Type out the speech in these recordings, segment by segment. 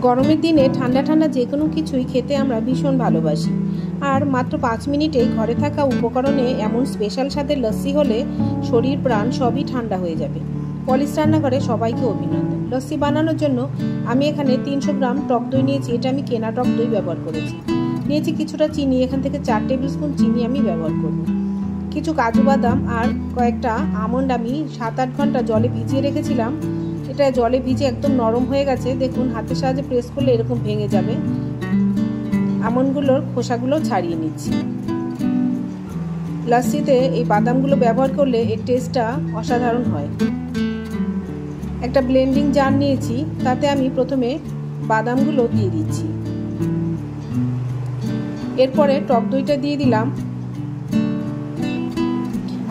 গরমের দিনে ঠান্ডা ঠান্ডা যে কোনো কিছুই খেতে আমরা ভীষণ ভালোবাসি। আর মাত্র 5 মিনিটে ঘরে থাকা উপকরণে এমন স্পেশাল স্বাদের লস্যি হলে শরীর প্রাণ সবই ঠান্ডা হয়ে যাবে। পলিশ রান্নাঘরে সবাইকে অভিনন্দন। লস্যি বানানোর জন্য আমি এখানে 300 গ্রাম টক দই নিয়েছি। এটা আমি কেনা টক দই ব্যবহার করেছি। নিয়েছি কিছুটা চিনি, এখান থেকে 4 টেবিল স্পুন চিনি আমি ব্যবহার করব। কিছু কাজু বাদাম আর কয়েকটা আমন্ড আমি 7-8 ঘন্টা জলে ভিজিয়ে রেখেছিলাম। এটা জলে ভিজে একদম নরম হয়ে গেছে। দেখুন, হাতের সাহায্যে প্রেস করলে এরকম ভেঙে যাবে। আমন্ডগুলোর খোসাগুলো ছাড়িয়ে নিচ্ছি। লস্যিতে এই বাদামগুলো ব্যবহার করলে এর টেস্টটা অসাধারণ হয়। একটা ব্লেন্ডিং জার নিয়েছি, তাতে আমি প্রথমে বাদামগুলো দিয়ে দিচ্ছি। এরপরে টক দইটা দিয়ে দিলাম।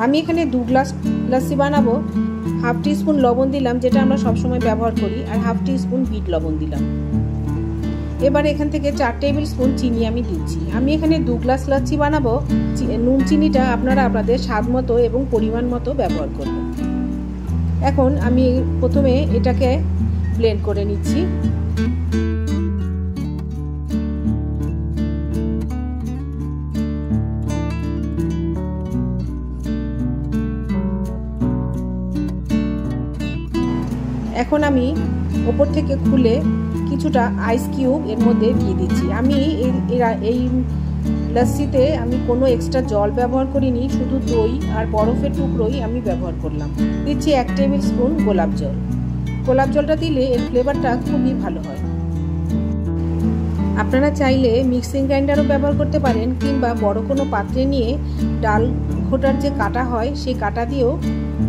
আমি এখানে 2 গ্লাস লস্যি বানাবো। হাফ টিস্পুন লবণ দিলাম, যেটা আমরা সবসময় ব্যবহার করি, আর হাফ টিস্পুন বিট লবণ দিলাম। এবার এখান থেকে 4 টেবিল স্পুন চিনি আমি দিচ্ছি। আমি এখানে 2 গ্লাস লস্যি বানাবো। নুন চিনিটা আপনারা আপনাদের স্বাদ মতো এবং পরিমাণ মতো ব্যবহার করবেন। এখন আমি প্রথমে এটাকে ব্লেন্ড করে নিচ্ছি। এখন আমি ওপর থেকে খুলে কিছুটা আইস কিউব এর মধ্যে দিয়ে দিচ্ছি। আমি এই লস্যিতে আমি কোনো এক্সট্রা জল ব্যবহার করিনি, শুধু দই আর বরফের টুকরোই আমি ব্যবহার করলাম। দিচ্ছি 1 টেবিল স্পুন গোলাপ জল। গোলাপ জলটা দিলে এর ফ্লেভারটা খুবই ভালো হয়। আপনারা চাইলে মিক্সিং গ্রাইন্ডারও ব্যবহার করতে পারেন, কিংবা বড় কোনো পাত্রে নিয়ে ডাল ঘোটার যে কাটা হয় সেই কাটা দিয়েও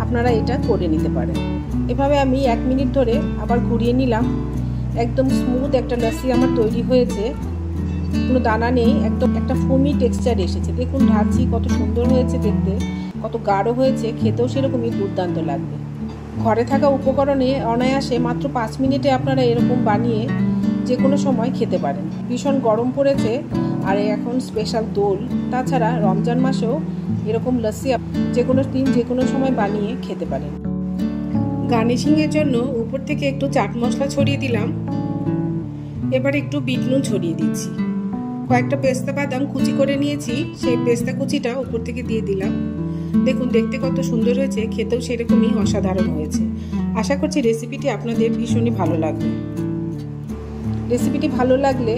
আপনারা এটা করে নিতে পারেন। এভাবে আমি 1 মিনিট ধরে আবার ঘুরিয়ে নিলাম। একদম স্মুথ একটা লস্যি আমার তৈরি হয়েছে। কোনো দানা নেই, একদম একটা ফোমি টেক্সচার এসেছে। দেখুন, ঢালছি কত সুন্দর হয়েছে দেখতে, কত গাঢ় হয়েছে, খেতেও সেরকমই দুর্দান্ত লাগবে। ঘরে থাকা উপকরণে অনায়াসে মাত্র 5 মিনিটে আপনারা এরকম বানিয়ে যে কোনো সময় খেতে পারেন। ভীষণ গরম পড়েছে, আর এখন স্পেশাল দোল। তাছাড়া রমজান মাসেও এরকম লস্যি যে কোনো দিন যে কোনো সময় বানিয়ে খেতে পারেন। গার্নিশিংয়ের জন্য উপর থেকে একটু চাট মশলা ছড়িয়ে দিলাম। এবার একটু বিট নুন ছড়িয়ে দিচ্ছি। কয়েকটা পেস্তা বাদাম কুচি করে নিয়েছি, সেই পেস্তা কুচিটা উপর থেকে দিয়ে দিলাম। দেখুন, দেখতে কত সুন্দর হয়েছে, খেতেও সেরকমই অসাধারণ হয়েছে। আশা করছি রেসিপিটি আপনাদের ভীষণই ভালো লাগবে। রেসিপিটি ভালো লাগলে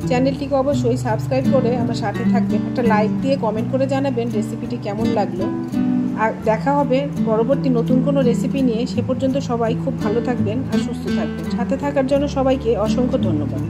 চ্যানেলটিকে অবশ্যই সাবস্ক্রাইব করে আমার সাথে থাকবেন। একটা লাইক দিয়ে কমেন্ট করে জানাবেন রেসিপিটি কেমন লাগলো। আর দেখা হবে পরবর্তী নতুন কোনো রেসিপি নিয়ে। সে পর্যন্ত সবাই খুব ভালো থাকবেন আর সুস্থ থাকবেন। সাথে থাকার জন্য সবাইকে অসংখ্য ধন্যবাদ।